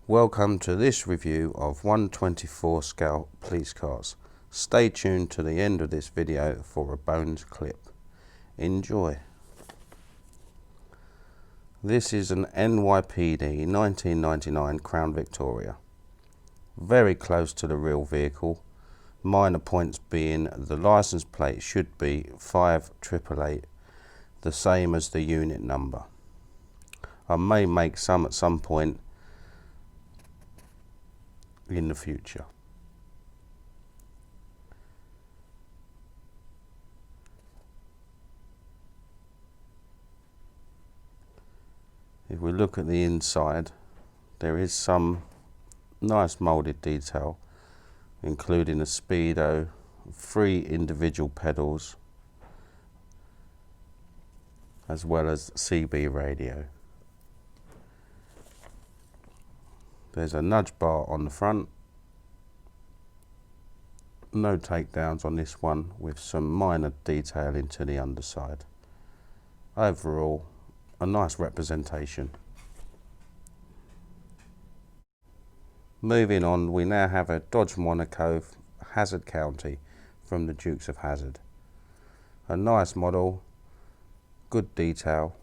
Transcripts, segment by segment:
Welcome to this review of 124 scale police cars. Stay tuned to the end of this video for a bonus clip. Enjoy. This is an NYPD 1999 Crown Victoria. Very close to the real vehicle. Minor points being the license plate should be 5888, the same as the unit number. I may make some at some point in the future. If we look at the inside, there is some nice moulded detail, including a speedo, 3 individual pedals, as well as CB radio. There's a nudge bar on the front. No takedowns on this one, with some minor detailing to the underside. Overall, a nice representation. Moving on, we now have a Dodge Monaco Hazzard County from the Dukes of Hazzard. A nice model, good detail.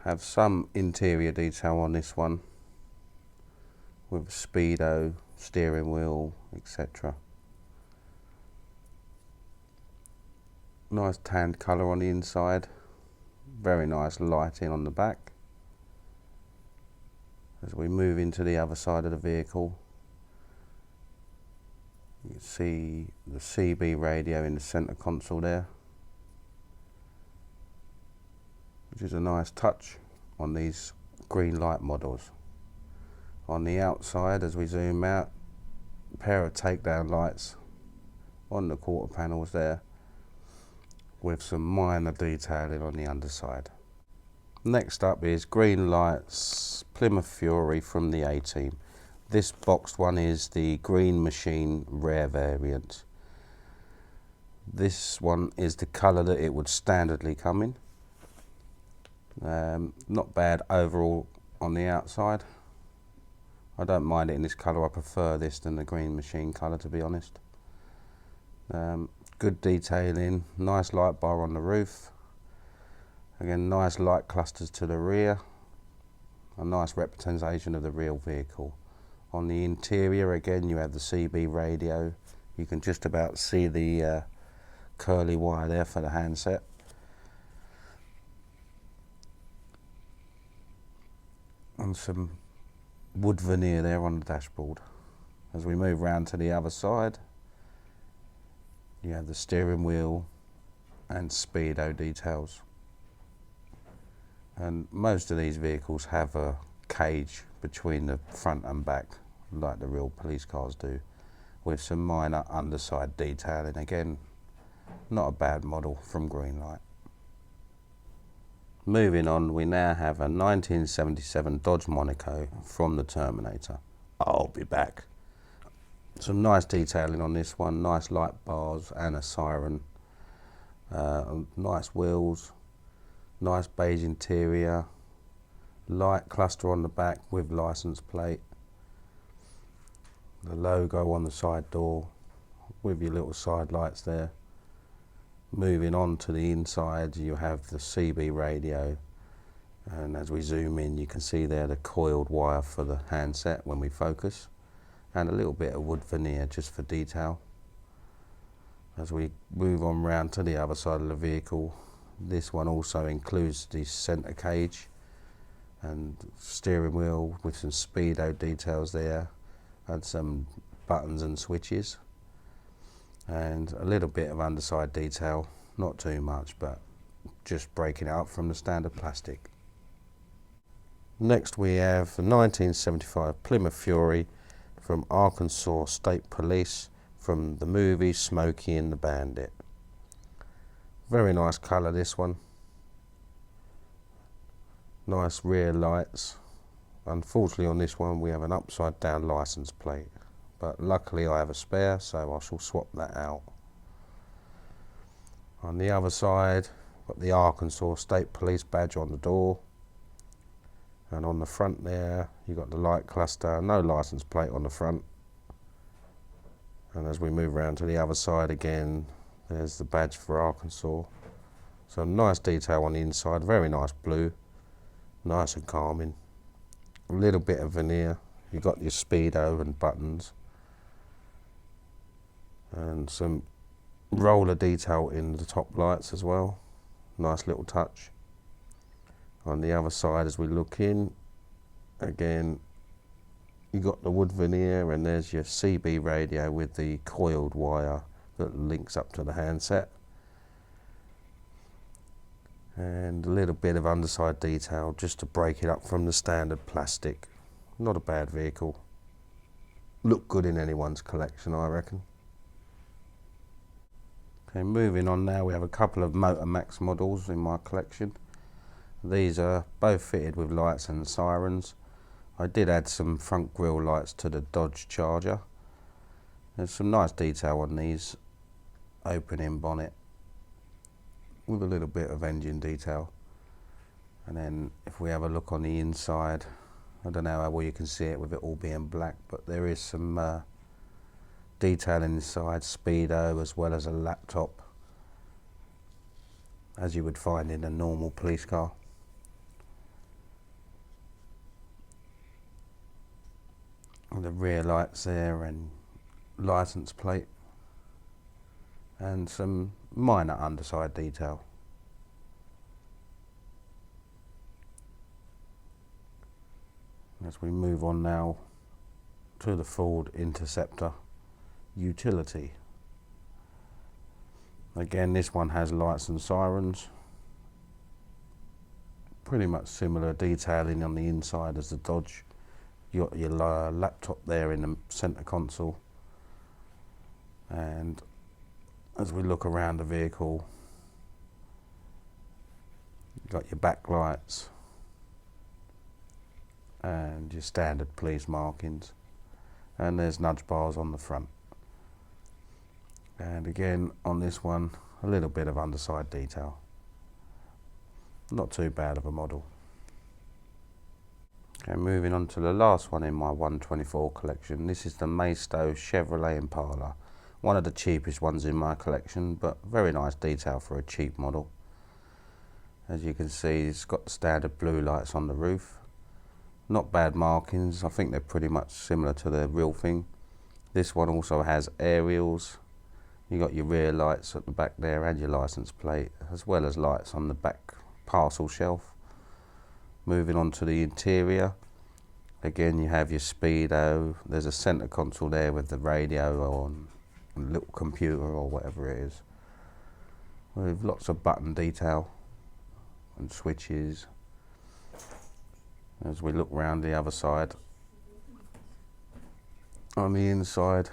Have some interior detail on this one with speedo, steering wheel, etc. Nice tanned colour on the inside. Very nice lighting on the back. As we move into the other side of the vehicle, you can see the CB radio in the centre console there, which is a nice touch on these Greenlight models. On the outside, as we zoom out, a pair of takedown lights on the quarter panels there, with some minor detailing on the underside. Next up is Greenlight's Plymouth Fury from the A-Team. This boxed one is the Green Machine Rare variant. This one is the colour that it would standardly come in. Not bad overall on the outside. I don't mind it in this colour. I prefer this than the Green Machine colour, to be honest. Good detailing, nice light bar on the roof. Again, nice light clusters to the rear. A nice representation of the real vehicle. On the interior, again, you have the CB radio. You can just about see the curly wire there for the handset. And some wood veneer there on the dashboard. As we move round to the other side, you have the steering wheel and speedo details. And most of these vehicles have a cage between the front and back, like the real police cars do, with some minor underside detailing. Again, not a bad model from Greenlight. Moving on, we now have a 1977 Dodge Monaco from the Terminator. I'll be back. Some nice detailing on this one, nice light bars and a siren. Nice wheels, nice beige interior, light cluster on the back with license plate. The logo on the side door with your little side lights there. Moving on to the inside, you have the CB radio, and as we zoom in, you can see there the coiled wire for the handset when we focus, and a little bit of wood veneer just for detail. As we move on round to the other side of the vehicle, this one also includes the centre cage and steering wheel with some speedo details there, and some buttons and switches. And a little bit of underside detail, not too much, but just breaking it up from the standard plastic. Next we have the 1975 Plymouth Fury from Arkansas State Police from the movie Smokey and the Bandit. Very nice colour, this one. Nice rear lights. Unfortunately on this one we have an upside down license plate, but luckily I have a spare, so I shall swap that out. On the other side, got the Arkansas State Police badge on the door. And on the front there, you've got the light cluster, no license plate on the front. And as we move around to the other side again, there's the badge for Arkansas. So nice detail on the inside, very nice blue, nice and calming. A little bit of veneer. You've got your speedo and buttons. And some roller detail in the top lights as well. Nice little touch. On the other side as we look in, again, you got the wood veneer, and there's your CB radio with the coiled wire that links up to the handset. And a little bit of underside detail just to break it up from the standard plastic. Not a bad vehicle. Look good in anyone's collection, I reckon. Okay, moving on now, we have a couple of Motormax models in my collection. These are both fitted with lights and sirens. I did add some front grille lights to the Dodge Charger. There's some nice detail on these. Opening bonnet with a little bit of engine detail. And then if we have a look on the inside, I don't know how well you can see it with it all being black, but there is some detail inside, speedo as well as a laptop, as you would find in a normal police car. And the rear lights there and license plate, and some minor underside detail. As we move on now to the Ford Interceptor Utility. Again, this one has lights and sirens. Pretty much similar detailing on the inside as the Dodge. You got your laptop there in the center console. And as we look around the vehicle, you've got your backlights and your standard police markings, and there's nudge bars on the front. And again, on this one, a little bit of underside detail. Not too bad of a model. Okay, moving on to the last one in my 124 collection. This is the Maisto Chevrolet Impala. One of the cheapest ones in my collection, but very nice detail for a cheap model. As you can see, it's got the standard blue lights on the roof. Not bad markings. I think they're pretty much similar to the real thing. This one also has aerials. You got your rear lights at the back there and your license plate, as well as lights on the back parcel shelf. Moving on to the interior, again you have your speedo. There's a center console there with the radio on, a little computer or whatever it is, with lots of button detail and switches. As we look round the other side, on the inside,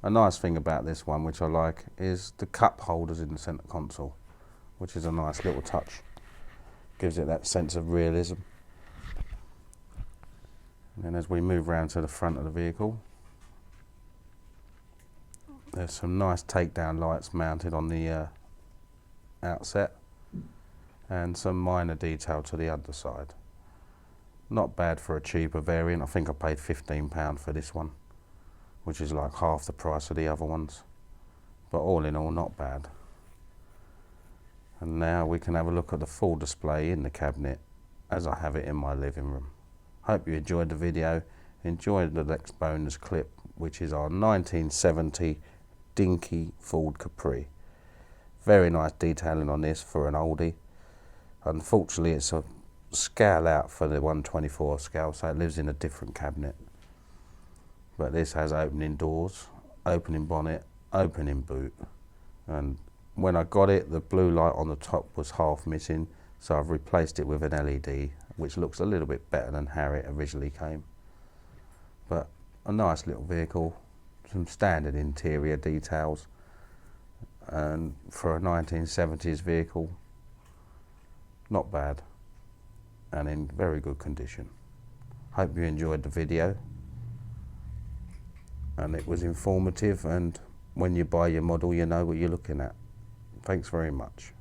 a nice thing about this one, which I like, is the cup holders in the center console, which is a nice little touch. Gives it that sense of realism. And then as we move around to the front of the vehicle, there's some nice takedown lights mounted on the outset, and some minor detail to the underside. Not bad for a cheaper variant. I think I paid £15 for this one, which is like half the price of the other ones. But all in all, not bad. And now we can have a look at the full display in the cabinet as I have it in my living room. Hope you enjoyed the video. Enjoy the next bonus clip, which is our 1970 dinky Ford Capri. Very nice detailing on this for an oldie. Unfortunately, it's a scale out for the 124 scale, so it lives in a different cabinet. But this has opening doors, opening bonnet, opening boot. And when I got it, the blue light on the top was half missing, so I've replaced it with an LED, which looks a little bit better than how it originally came. But a nice little vehicle, some standard interior details, and for a 1970s vehicle, not bad, and in very good condition. Hope you enjoyed the video, and it was informative, and when you buy your model, you know what you're looking at. Thanks very much.